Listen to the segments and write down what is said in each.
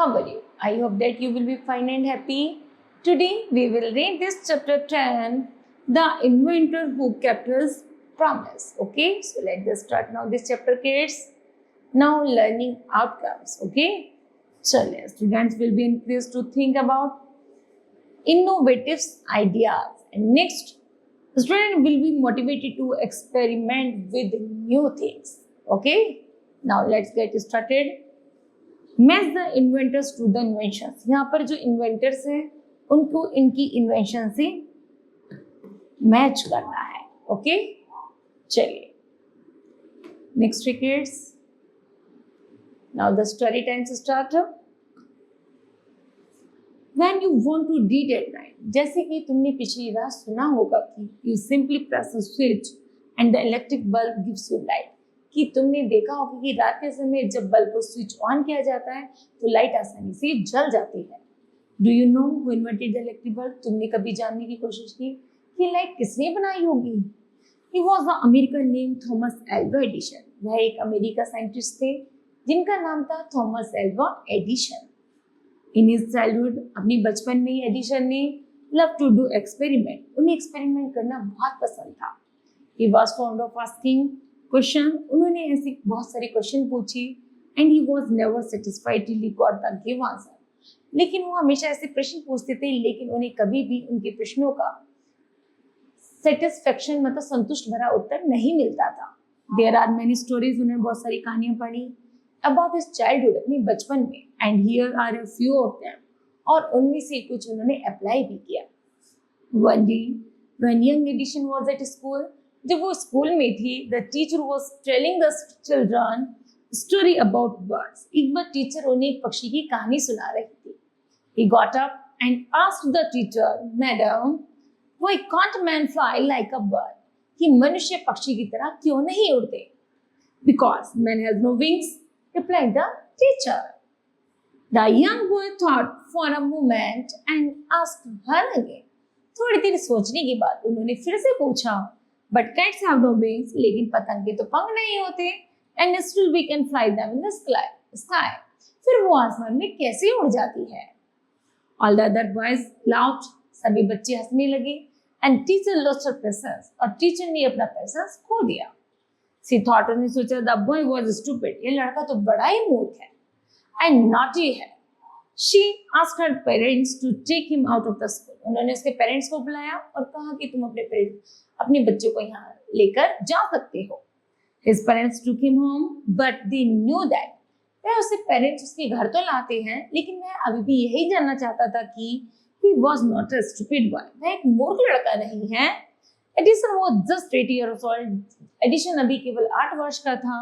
How are you? I hope that you will be fine and happy. Today we will read this chapter 10, The Inventor Who Kept His Promise. Okay, so let's start now this chapter, kids. Now learning outcomes. Okay, so students will be encouraged to think about innovative ideas, and next, student will be motivated to experiment with new things. Okay, now let's get started. Match the inventors to the inventions. यहाँ पर जो inventors हैं उनको इनकी invention से match करना है। Okay, चलिए next kids, now the story time start. When you want to read at night, जैसे कि तुमने पिछली रात सुना होगा कि you simply press a switch and the electric bulb gives you light, कि तुमने देखा होगा कि रात के समय जब बल्ब को स्विच ऑन किया जाता है तो लाइट आसानी से जल जाती है। Do you know who invented the electric bulb? तुमने कभी जानने की कोशिश की कि लाइट किसने बनाई होगी? He was the American name Thomas Alva Edison. वह एक अमेरिका साइंटिस्ट थे जिनका नाम था Thomas Alva Edison. In his childhood, अपनी बचपन में ही एडिशन ने लव टू डू एक्सपेरिमेंट, उन्हें एक्सपेरिमेंट करना बहुत पसंद था। He was found of asking question, उन्होंने ऐसे बहुत सारे क्वेश्चन पूछे and he was never satisfied till he got the give answer. लेकिन वो हमेशा ऐसे प्रश्न पूछते थे लेकिन उन्हें कभी भी उनके प्रश्नों का सेटिस्फेक्शन मतलब संतुष्ट भरा उत्तर नहीं मिलता था। देयर आर मेनी स्टोरीज, उन्होंने बहुत सारी कहानियां पढ़ी अबाउट हिज चाइल्डहुड, अपने बचपन में, and here are a few of them, और उनमें से कुछ उन्होंने अप्लाई भी किया। One day when young Edison was at school, जब वो स्कूल में थी, the teacher was telling the children story about birds. एक बार टीचर उन्हें एक पक्षी की कहानी सुना रही थी। He got up and asked the teacher, madam why can't man fly like a bird? कि मनुष्य पक्षी की तरह क्यों नहीं उड़ते? Because man has no wings, replied the teacher. The young boy thought for a moment and asked her again. थोड़ी देर सोचने के बाद उन्होंने फिर से पूछा, but cats have no wings, लेकिन पतंग के तो पंख नहीं होते, and still we can fly them in the sky, फिर वो आसमान में कैसे उड़ जाती है? All the other boys loud, सभी बच्चे हंसने लगे, and teacher lost her patience, और टीचर ने अपना पेशेंस खो दिया। सी थॉट, उन्होंने सोचा, द बॉय वाज स्टूपिड, ये लड़का तो बड़ा ही मूर्ख है एंड नॉटी है। She asked her parents to take him out of the school, उन्होंने उसके पेरेंट्स को बुलाया और कहा कि तुम अपने बच्चे को यहाँ लेकर जा सकते हो। His parents took him home, but they knew that, वह उसके पेरेंट्स उसके घर तो लाते हैं लेकिन वह अभी भी यही जानना चाहता था कि he was not a stupid boy, वह एक मूर्ख लड़का नहीं है। Edison was just 8 years old, Edison अभी केवल 8 वर्ष का था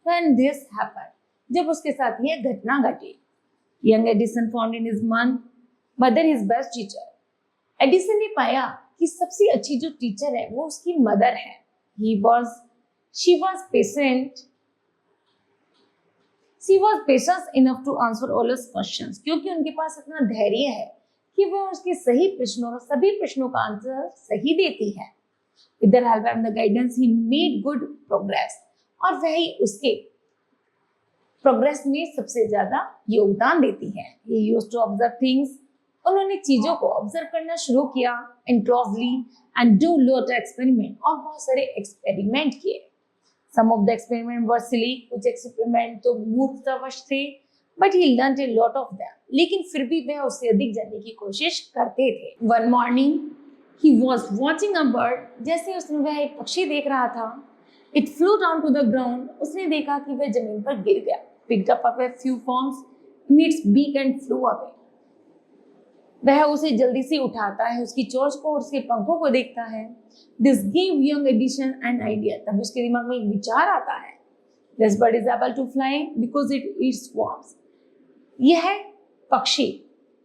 when this happened, जब उसके साथ यह घटना घटी। Young Edison found in his mother his best teacher, Edison ने पाया कि सबसे अच्छी जो टीचर है वो उसकी मदर है। She was patient enough to answer all his questions, क्योंकि उनके पास इतना धैर्य है कि वह उसके सही प्रश्नों, सभी प्रश्नों का आंसर सही देती है। With their help and the guidance, he made good progress, और वही उसके प्रोग्रेस में सबसे ज्यादा योगदान देती है। He used to observe things, उन्होंने चीजों को ऑब्जर्व करना शुरू किया, and closely and do lot experiment, और बहुत सारे एक्सपेरिमेंट किए। सम ऑफ द एक्सपेरिमेंट वर सिली, कुछ एक्सपेरिमेंट तो मूर्खतावश थे, but he learned a lot of them, लेकिन फिर भी वह उससे अधिक जानने की कोशिश करते थे। One morning he was watching a bird, जैसे उसने वह एक पक्षी देख रहा था। It flew down to the ground, उसने देखा कि वह जमीन पर गिर गया। Picked up a few forms in its beak and flew away, वह उसे जल्दी से उठाता है, उसकी चोंच को और उसके पंखों को देखता है। This give young Edison an idea, तब उसके दिमाग में एक विचार आता है। This bird is able to fly because it eats worms, यह पक्षी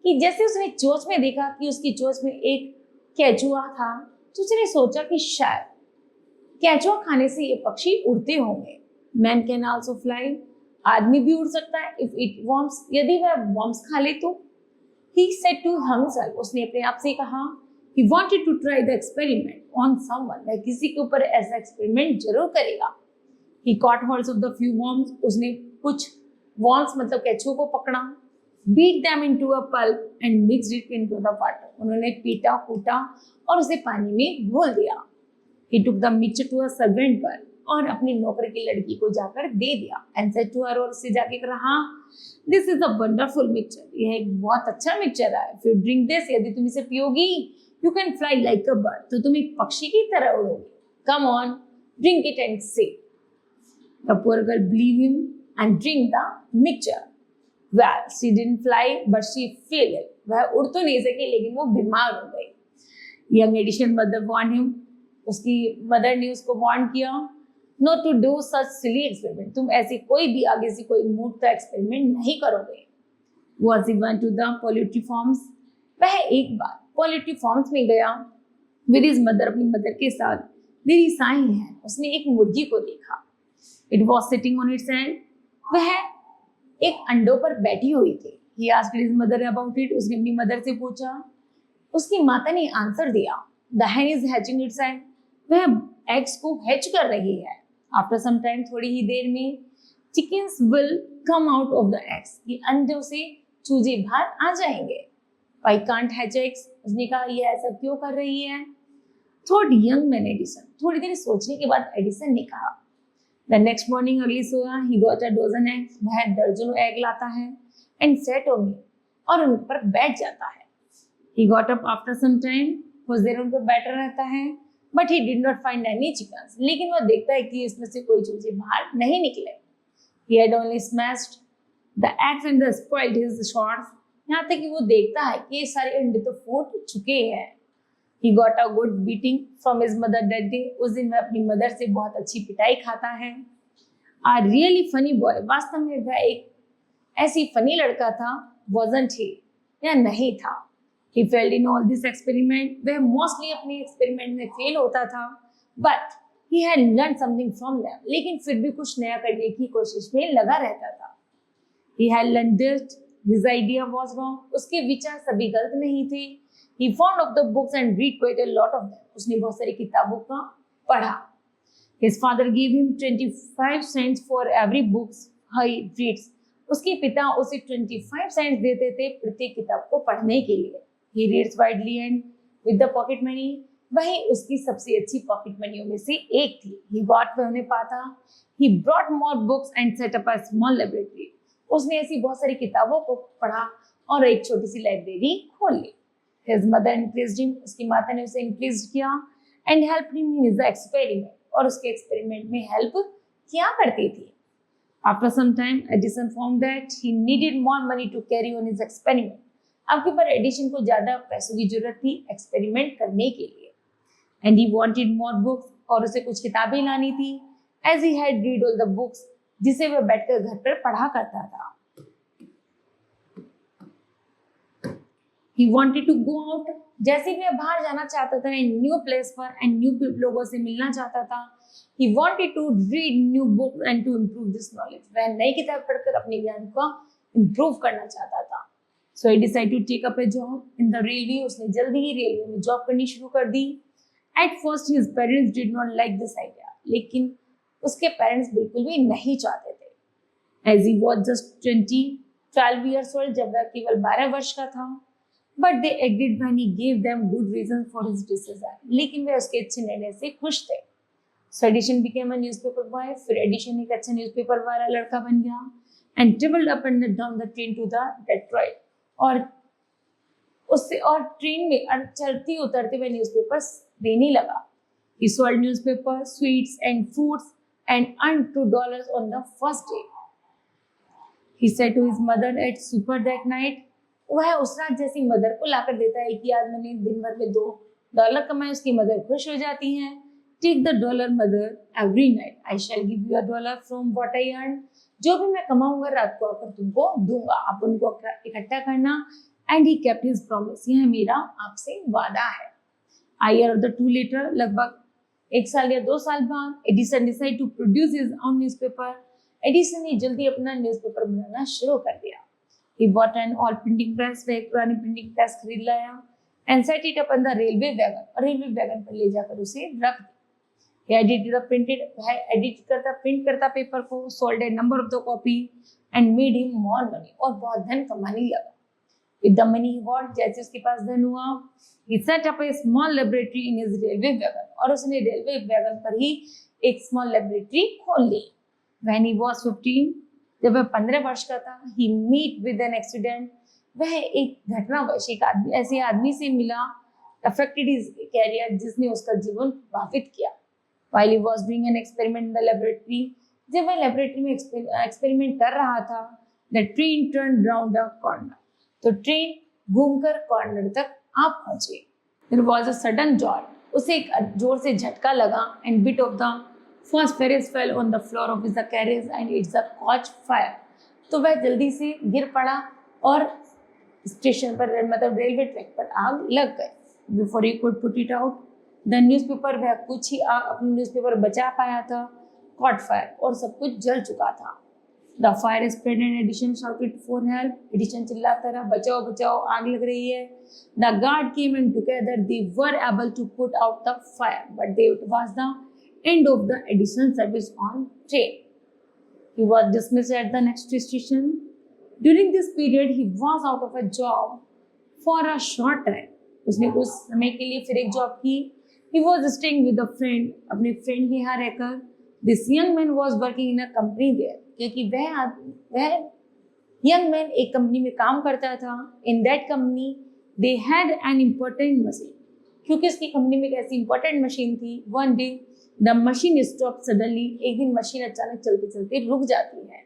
कि जैसे उसने चोंच में देखा कि उसकी चोंच में एक केचुआ था, तो उसने सोचा कि शायद केचुआ खाने से ये पक्षी उड़ते होंगे। मैन कैन आल्सो फ्लाई, आदमी भी उड़ सकता है इफ इट वर्म्स, यदि वह वर्म्स खा ले तो। He said to himself, उसने अपने आप से कहा, he wanted to try the experiment on someone, वह किसी के ऊपर ऐसा एक्सपेरिमेंट जरूर करेगा। He caught hold of the few worms, उसने कुछ worms मतलब केचुओं को पकड़ा। beat them into a pulp and mixed it into the water. उन्होंने पीटा कूटा और उसे पानी में घोल दिया. He took the mixture to a servant girl और अपनी नौकर की लड़की को जाकर दे दिया. And said to her, और उससे जाके कहा, This is a wonderful mixture. यह एक बहुत अच्छा मिक्सचर है. If you drink this, यदि तुम इसे पियोगी, you can fly like a bird. तो तुम एक पक्षी की तरह उड़ोगी. Come on, drink it and see. The poor girl believed him and drank the mixture. Well, she didn't fly, but she fell ill. वह उड़ तो नहीं सकी, लेकिन वो बीमार हो गई. Young Edison mother warned him. उसकी मदर ने उसको वार्न किया, not to do such silly experiment. तुम ऐसी कोई भी आगे से कोई मूर्ख एक्सपेरिमेंट नहीं करोगे. Was he went to the poultry farms? वह एक बार पोल्ट्री फार्म्स में गया with his mother, अपनी मदर के साथ. There he saw है, उसने एक मुर्गी को देखा. It was sitting on its head. वह एक अंडों पर बैठी हुई थी. He asked his mother about it. उसने अपनी मदर से पूछा. उसकी माता ने आंसर दिया. The hen is hatching its egg. वह एग्स को हैच कर रही है. After some time, थोड़ी ही देर में chickens will come out of the eggs. ये अंडों से चूजे बाहर आ जाएंगे. Why can't hatch eggs? उसने कहा, ये ऐसा क्यों कर रही है? Thought young man Edison. थोड़ी देर सोचने के बाद एडिसन ने कहा. The next morning, अगली सुबह, he got a dozen eggs. वह दर्जनों एग लाता है and sat on it. और उन पर बैठ जाता है. He got up after some time. कुछ देर उन पर बैठा रहता है. But he did not find any chickens. लेकिन वह देखता है कि इसमें से कोई चूजे बाहर नहीं निकले. He had only smashed the eggs and spoiled his shorts. यहाँ तक कि वो देखता है कि ये सारे अंडे तो फूट चुके हैं. He got a good beating from his mother that day. उस दिन वह अपनी मदर से बहुत अच्छी पिटाई खाता है. A really funny boy. वास्तव में वह एक ऐसी फनी लड़का था. Wasn't he? या नहीं था. He failed in all this experiment. वह mostly अपने एक्सपेरिमेंट में फेल होता था. But he had learned something from them. लेकिन फिर भी कुछ नया करने की कोशिश में लगा रहता था. He had learned that his idea was wrong. उसके विचार सभी गलत नहीं थे. He found of the books and read quite a lot of them. उसने बहुत सारी किताबों का पढ़ा. His father gave him 25 cents for every book he reads. उसके पिता उसे 25 cents देते थे प्रत्येक किताब को पढ़ने के लिए. He reads widely and with the pocket money. वही उसकी सबसे अच्छी पॉकेट मनियों में से एक थी. He got वह उन्हें पाता. He brought more books and set up a small library. उसने ऐसी बहुत सारी किताबों को पढ़ा और एक छोटी सी लाइब्रेरी खोल ली. His mother encouraged him. उसकी माता ने उसे encourage किया and helped him in his experiment. और उसके एक्सपेरिमेंट में हेल्प किया करती थी. After some time, Edison found that he needed more money to carry on his experiment. अब के पर एडिशन को ज्यादा पैसों की जरूरत थी एक्सपेरिमेंट करने के लिए. And he wanted more books. और उसे कुछ किताबें लानी थी. As he had read all the books. जिसे वह बैठकर घर पर पढ़ा करता था. He wanted to go out. जैसे ही वह बाहर जाना चाहता था एंड न्यू प्लेस पर एंड न्यू लोगों से मिलना चाहता था. He wanted to read new books and to improve this knowledge. वह नई किताब पढ़कर अपने ज्ञान को इम्प्रूव करना चाहता था. So he decided to take up a job in the railway. उसने जल्दी ही रेलवे में जॉब करनी शुरू कर दी. At first his parents did not like this idea. लेकिन उसके पेरेंट्स बिल्कुल भी नहीं चाहते थे. As he was just 12 years old, जब वह केवल 12 वर्ष का था. But they agreed when he gave them good reasons for his decision. लेकिन वे उसके अच्छे निर्णय से खुश थे. So Edison became a newspaper boy. फिर एडिशन एक अच्छा न्यूज़पेपर वाला लड़का बन गया. And traveled up and down the train to the Detroit. और उससे और ट्रेन में चलती उतरते हुए न्यूज़पेपर्स देने लगा. He sold newspaper, sweets and fruits and earned $2 on the first day. He said to his mother at supper that night. वह उस रात जैसी मदर को लाकर देता है कि आज मैंने दिन भर में $2 कमाए. उसकी मदर खुश हो जाती हैं. Take the dollar, mother, every night. I shall give you $1 from what I earned. जो भी मैं कमाऊंगा रात को आकर तुमको दूंगा. आप उनको इकट्ठा करना. And he kept his promise. यह मेरा आपसे वादा है. A year or two later, लगभग 1 साल या 2 साल बाद, Edison decide to produce his own newspaper. Edison ने जल्दी अपना न्यूज़पेपर बनाना शुरू कर दिया. He bought an old printing press. वह एक पुरानी प्रिंटिंग प्रेस खरीद लाया. And set it up on the railway wagon. और रेलवे वैगन पर ले जाकर उसे रख दिया. एडिट करता, प्रिंट करता पेपर को, sold A number of the copy and made him more money, और बहुत धन कमाने लगा। With the money he got, जैसे उसके पास धन हुआ, he set up a small laboratory in his railway wagon, और उसने रेलवे वैगन पर ही एक स्मॉल लेबोरेटरी खोल ली। When he was 15, जब वह 15 वर्ष का था, he meet with an accident, वह एक घटनावश एक आदमी, ऐसे आदमी से मिला, affected his career, जिसने उसका जीवन प्रभावित किया। While he was doing an experiment in the laboratory, जब वह लेबोरेटरी में एक्सपेरिमेंट कर रहा था, the train turned round a corner, तो ट्रेन घूमकर कॉर्नर तक आ पहुंचे। There was a sudden jolt, उसे एक जोर से झटका लगा, and bit of the phosphorus fell on the floor of the carriage and it's a caught fire, तो वह जल्दी से गिर पड़ा और स्टेशन पर, मतलब रेलवे ट्रैक पर आग लग गई। Before he could put it out, the newspaper, वह कुछ ही अपनी न्यूज़पेपर बचा पाया था, caught fire, और सब कुछ जल चुका था। The fire spread and Edison shouted for help. Edison चिल्लाता रहा, बचाओ बचाओ, आग लग रही है। The guard came and together they were able to put out the fire, but it was the end of the Edison service on train. He was dismissed at the next station. During this period, he was out of a job for a short time. उसने कुछ समय के लिए फिर एक job की। He was staying with a friend, अपने friend के यहाँ रहकर। This young man was working in a company there, क्योंकि वह यंग मैन एक कंपनी में काम करता था। In that company they had an important machine, क्योंकि उसकी कंपनी में एक ऐसी इम्पोर्टेंट मशीन थी। One day the machine stop suddenly, एक दिन मशीन अचानक चलते चलते रुक जाती है।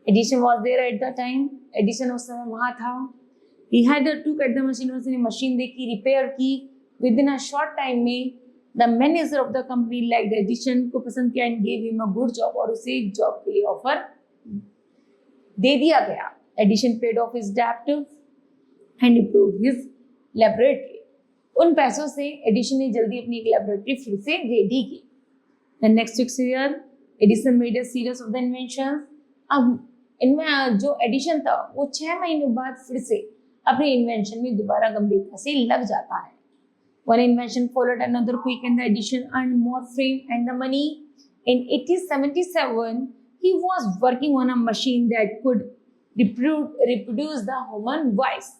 Edison was there at the time, Edison उस समय वहाँ था। He had to cut the machine, उसने मशीन देखी, रिपेयर की। Within a short time में the manager of the company like addition को पसंद किया and gave him a good job, और उसे एक जॉब के लिए ऑफर दे दिया गया। एडिशन पेड ऑफ हिज डेब्ट एंड इम्प्रूव्ड हिज लैबोरेटरी, उन पैसों से एडिशन ने जल्दी अपनी एक लैबोरेटरी फिर से रेडी की। The next 6 year Edison made a series of the inventions, अब इनमें जो एडिशन था वो 6 महीने बाद फिर से अपने इन्वेंशन में दोबारा गंभीरता से लग जाता है। One invention followed another quick and the addition earned more fame and the money. In 1877, he was working on a machine that could reproduce the human voice.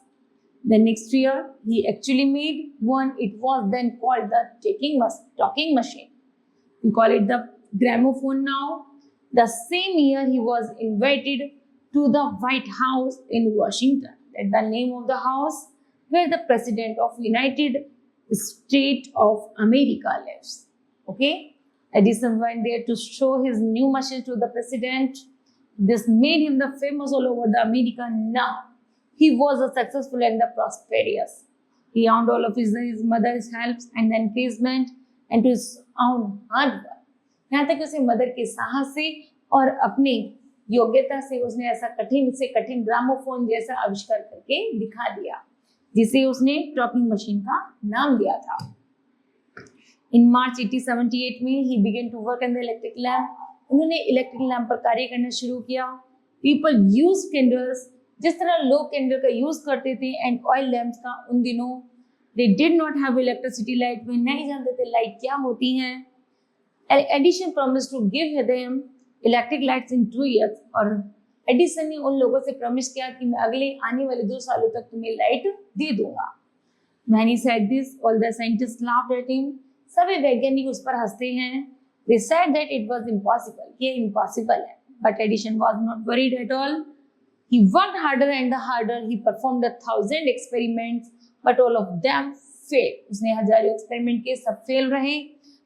The next year, he actually made one. It was then called the talking machine. We call it the gramophone now. The same year, he was invited to the White House in Washington. That's the name of the house where the President of United State of America lives. Okay, Edison went there to show his new machine to the president. This made him the famous all over the America. Now he was a successful and the prosperous. He earned all of his mother's help and the encouragement and to his own hard work. यहाँ तक उसे mother के साहस से और अपनी योग्यता से उसने ऐसा कठिन से कठिन ग्रामोफोन जैसा आविष्कार करके दिखा दिया, जिसे उसने टॉकिंग मशीन का नाम दिया था। इन मार्च 1878 में he began to work in the electric lamp, उन्होंने इलेक्ट्रिक लैम्प पर कार्य करना शुरू किया। पीपल यूज कैंडल्स, जिस तरह लोग कैंडल का यूज करते थे, एंड ऑयल लैम्प्स का उन दिनों। They did not have electricity light, वे नहीं जानते थे लाइट क्या होती हैं। Edison promise to give them electric lights in 2 years, और एडिसन ने उन लोगों से प्रॉमिस किया कि मैं अगले आने वाले 2 सालों तक तुम्हें लाइट दे दूंगा। When he said this, all the scientists laughed at him. सभी वैज्ञानिक उस पर हंसते हैं। They said that it was impossible, ये impossible है। But Edison was not worried at all. He worked harder and harder. He performed 1,000 experiments, but all of them failed. उसने हजारों एक्सपेरिमेंट किए, सब फेल रहे।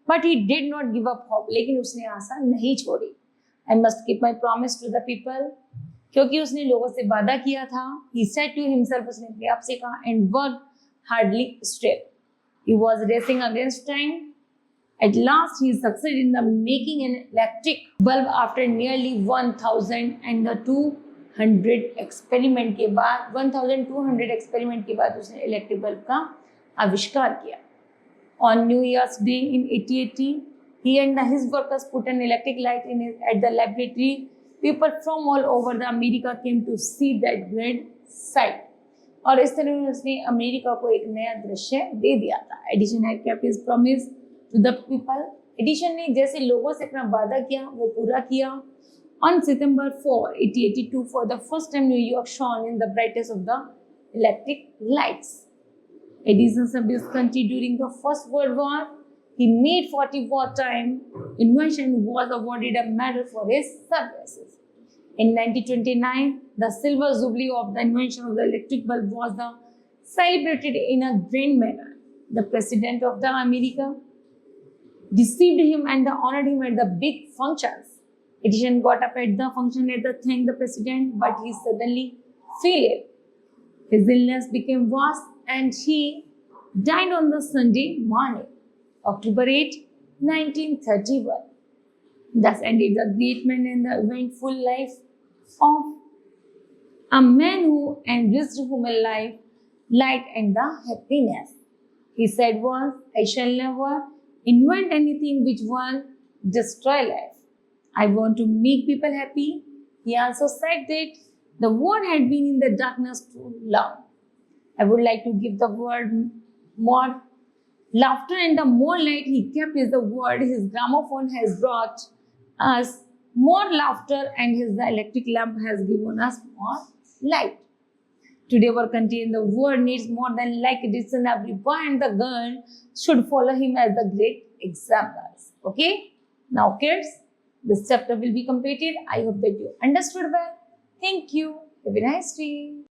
But he did not give up hope, लेकिन उसने आशा नहीं छोड़ी। I must keep my promise to the people, क्योंकि उसने लोगों से वादा किया था। He said to himself, उसने अपने आप से कहा, and worked hardly still. He was racing against time. At last, he succeeded in the making an electric bulb after nearly 1,200 experiment के बाद 1,200 experiment के बाद उसने इलेक्ट्रिक बल्ब का आविष्कार किया। On New Year's Day in 1880, he and his workers put an electric light at the laboratory. People from all over the America came to see that great sight. और इस तरह उसने अमेरिका को एक नया दृश्य दे दिया था। Edison had kept his promise to the people. Edison ने जैसे लोगों से अपना वादा किया वो पूरा किया. On September 4, 1882, for the first time, New York shone in the brightness of the electric lights. Edison served his country during the First World War. He made 40 wartime invention and was awarded a medal for his services. In 1929, the silver jubilee of the invention of the electric bulb was celebrated in a grand manner. The President of the America received him and honored him at the big functions. Edison got up at the function to thank the president, but he suddenly fell ill. His illness became worse and he died on the Sunday morning, October 8, 1931. Thus ended the great man and the eventful life of a man who enriched human life, light and the happiness. He said once, I shall never invent anything which will destroy life. I want to make people happy. He also said that the world had been in the darkness too long. I would like to give the world more laughter and the more light he kept is the word. His gramophone has brought us more laughter and his electric lamp has given us more light. Today our country and the world needs more than like Edison. Every boy and the girl should follow him as the great examples. Okay? Now kids, this chapter will be completed. I hope that you understood well. Thank you. Have a nice day.